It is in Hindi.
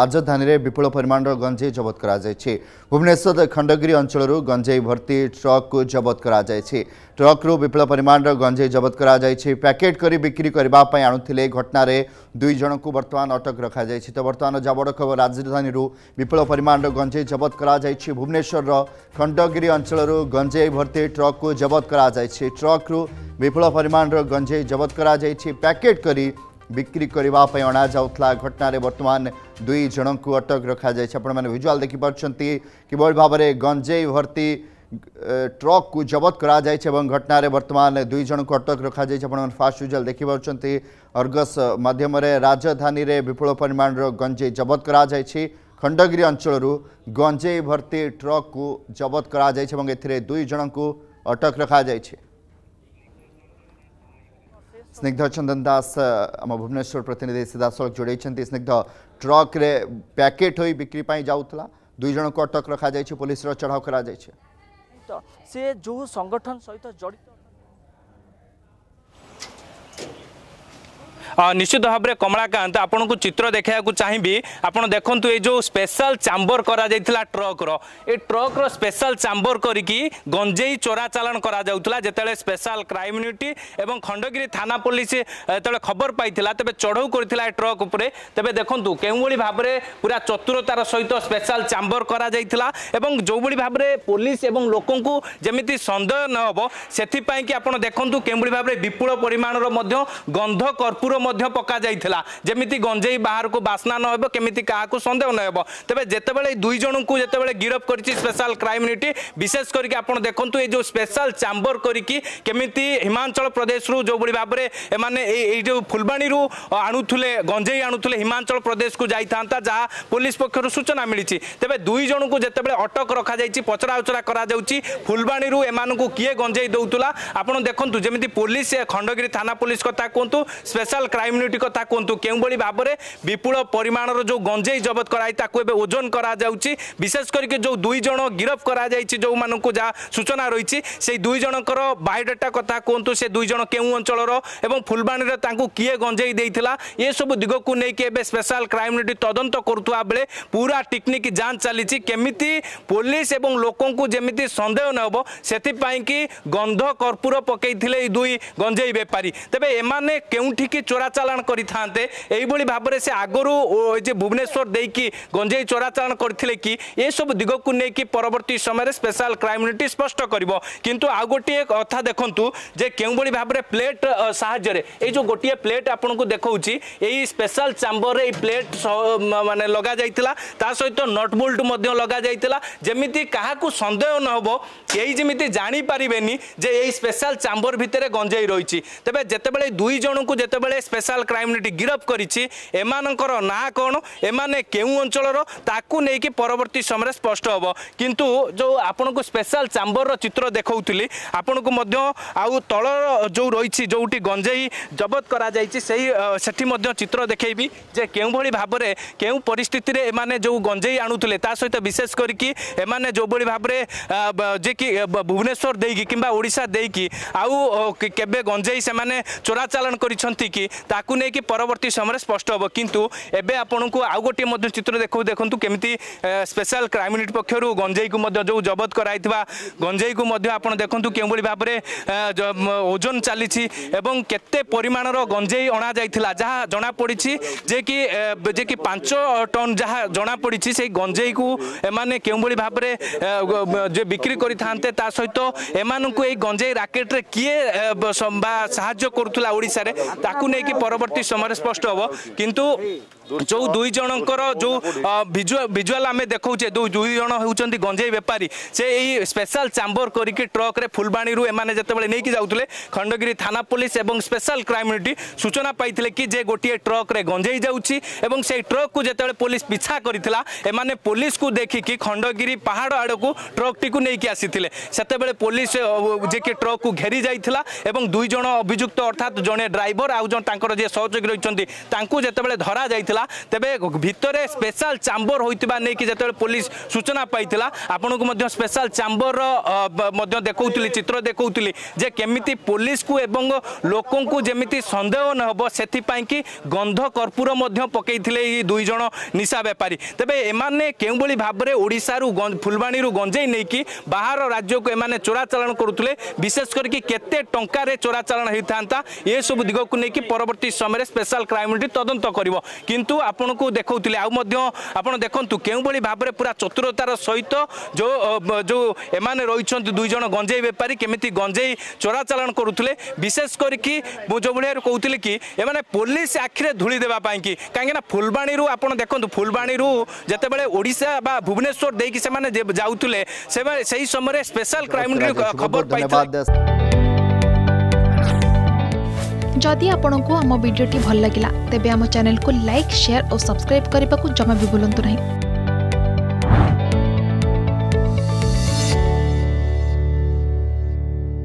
राजधानी में विपुल परिमाण गंजेई जबत करा भुवनेश्वर खंडगिरी अंचल गंजेई भर्ती ट्रक को जबत करा ट्रक रु विपुल परिमाण गंजेई जबत करा पैकेट करी बिक्री करने आणुथिले घटना दुई जन को बर्तमान अटक रखा तो बर्तमान जबड़ खबर राजधानी विपुल परिमाण गंजेई जबत करा भुवनेश्वर खंडगिरी अंचल गंजेई भर्ती ट्रक को जबत करा ट्रक रु विपुल परिमाण गंजेई जबत करा पैकेट करी बिक्री करने अणा जाऊला घटना बर्तमान दुई जन को अटक रखा आपने विजुआल देखिपारे किभली भाव में गंजेई भर्ती ट्रक को जबत करा घटना बर्तमान दुई जन को अटक रखा फास्ट विजुआल देखिपारे अर्गस माध्यम राजधानी में विपुल परिमाण गंजेई जबत करा खंडगिरी अंचल गंजेई भर्ती ट्रक को जबत करा दुई जन को अटक रखा स्निग्ध चंदन दास आम भुवनेश्वर प्रतिनिधि सीधासख जोड़े स्निग्ध ट्रक रे पैकेट हो बिक्री जाऊला दुई जन को अटक रखा पुलिस चढ़ाव करा से जो संगठन सहित जड़ित निश्चित भाव में कमलाकांत आपन को चित्र देखा चाहिए आपड़ देखु ये जो स्पेशल चैम्बर करा ट्रक रो स्पेशल चैम्बर करिकी गंजेई चोरा चालान करा जाउतला जेतेले स्पेशल क्राइम यूनिट एवं खंडगिरी थाना पुलिस जेतेले खबर पाइथिला तबे चढ़ऊ करथिला ट्रक उपरे तबे देखंतु केउबोली भाव में पूरा चतुरतार सहित स्पेशल चैम्बर करा जाइथिला एवं जो बड़ी भाव में पुलिस एवं लोकों को जमिति संदेह न होबो सेथि कि आपन देखंतु केउबोली भाव में विपुल परिमाण रो मध्य गंध कर्पूर पका जाइथिला जेमिति गंजेई बाहर को बासना न होबो केमिति काहाकू संदेह न होबो तबे जेतेबेले दुई जन को जेतेबेले गिरफ करिछि स्पेशल क्राइम यूनिट विशेष करके आपण देखंतु ए जो स्पेशल चैम्बर करिकि केमिति हिमाचल प्रदेश रु जो बड़ी भाबरे ए माने ए जो फुलबाणी रु आणुथुले गंजेई आणुथुले हिमाचल प्रदेश को जाइथांता जा पुलिस पक्षरु सूचना मिलिछि तबे दुई जन को जेतेबेले अटक रखा जाइछि पचरा उचरा करा जाउछि फुलबाणी रु एमानन को किए गंजेई दउतुला आपण देखंतु जेमिति पुलिस खंडगिरी थाना पुलिस कथा कोंतु स्पेशल क्राइम यूनिट कथा कहतु केउबली भाव में विपुल परिमाण जो गंजेई जबत कराई ओजन करा जाउची विशेष करके जो दुई जन गिरफ करा जाइछि जो मानकु जा सूचना रही से दुई जनकर बायोडाटा कथा कहतु से दुई जन केउ अंचल एवं फुलबाणी रे तांकु किए गंजेई देइथिला ये सब दिग को लेकिन एबे स्पेशल क्राइम यूनिट तदंत करुवा बेले पूरा टेक्निक जांच चली केमिति पुलिस एवं लोकों को जेमिति संदेह न होबो सेति पई कि गंध कर्पूर पकईथिले दुई गंजेई बेपारी तबे एमाने केउठी की चोरा चालान करिथांते एई भली भाबरे से आगरु जे भुवनेश्वर देकी गंजेई चोरा चालान करथिले कि ए सब दिग को नेकी परवर्ती समय स्पेशल क्राइम यूनिट स्पष्ट करिवो किंतु आ गोटे कथा देखंतु जे केउ भली भाबरे प्लेट सहाय्य रे ए जो गोटे प्लेट आपन को देखौची एई स्पेशल चैम्बर रे प्लेट माने लगा जाइतिला ता सहित नट बोल्ट मध्ये लगा जाइतिला जेमिति काहाकू संदेह न होबो एई जेमिति जानि परिबेनी जे एई स्पेशल चैम्बर भितरे गंजेई रहिछि तबे जेतेबेले दुई जन को जेतेबेले स्पेशल क्राइम यूनिट गिरफ करिछि एमानकर ना कौन एमाने केउ अंचलर ताकू नेकी परवर्ती समय स्पष्ट होबो किंतु जो आपन को स्पेशल चैम्बर रो चित्र देखौतली आपन को मध्य आउ तळ जो रहिछि जोटी गंजेई जबत करा जाइछि सेही सेठी मध्य चित्र देखैबी जे केउ भली भाबरे केउ परिस्थिति रे एमाने जो गंजेई आणुथले ता सहित विशेष करिकि एमाने जो बड़ी भाबरे जे कि भुवनेश्वर देकी किंबा ओडिसा देकी आउ केबे गंजेई से माने चोरा चालान करिसंती कि ताकू नेकी परवर्ती समय स्पष्ट होबो किंतु एबे आपन को आउ गोटे मध्य चित्र देखंतु केमिति स्पेशल क्राइम यूनिट पक्षरु गंजेई को मध्य जो जबत कराइथिबा गंजेई को मध्य आपन देखंतु केउबली भाबरे ओजन चलीछि एवं केते परिमाण रो गंजेई अणा जाइथिला जहा जणा पड़िछि जे कि 5 टन जहा जणा पड़िछि से गंजेई को एमाने केउबली भाबरे जे बिक्री करिथांते ता सहित एमान को ए गंजेई राकेट रे किए साहाय्य करूथला ओडिसा रे ताकू नेकी परवर्ती समय स्पष्ट होबो किंतु जो दुई जनकर जो विजुअल आम देखौचे दुई जन होउचंती गंजेई बेपारी से यही स्पेशल चैम्बर करिके ट्रक रे फुलबाणी रु एमाने जेतेबेले नेकी जाउतले खंडगिरी थाना पुलिस एवं स्पेशल क्राइम यूनिट सूचना पाइथिले कि जे गोटिए ट्रक रे गंजेई जाउची एवं से ट्रक को जेतेबेले पुलिस पिछा करिथिला एमाने पुलिस को देखिकी खंडगिरी पहाड़ आड़ को ट्रक टी को नेकी आसीथिले सेतेबेले पुलिस जे कि ट्रक को घेरी जाइथिला एवं दुई जन अभियुक्त अर्थात जने ड्राइवर आउ जन जे सहयोगी रहिसंती तांकू जेतेबेले धरा जाइतिला तेबे भितरे स्पेशल चैम्बर होइतिबा नै कि जेतेबेले पुलिस सूचना पाइतिला आपनको मध्ये स्पेशल चैम्बर मध्ये देखौतली चित्र देखौतली जे केमिति पुलिस को एवं लोकों को जेमिति संदेह न हबो सेथि पई कि गंध कर्पूर मध्ये पकेइथिले ई दुई जण निशा व्यापारी तेबे एमाने केउ बली भाबरे ओडिसा रु फुलबाणी रु गंजेई नै कि बाहर राज्य को एमाने चोरा चालान करूतले विशेष करके केते टंका रे चोरा चालान हेइथांता ए सब दिग को नै कि परवर्ती समय स्पेशल क्राइम यूनिट तदंत करिवो किंतु आपन को देखौतले आ मध्ये आपन देखंतु केउ बली भाबरे पूरा चतुरतार सहित जो एमाने रहिछंती दुई जण गंजेई व्यापारी केमिति गंजेई चोरा चालान करूतले विशेष करके मु जो भलिया कहउतले कि एमाने पुलिस आखिरे धुली देबा पई कि काहे ना फुलबाणी रु आपन देखंतु फुलबाणी रु जेतेबेले ओडिसा बा भुवनेश्वर देकी से माने जाउतले सेही समय स्पेशल क्राइम खबर पाइतले जदि आपंक आम भिडी भल लगा तेब आम चैनल को लाइक शेयर और सब्सक्राइब करने को जमा भी भूलु नहीं।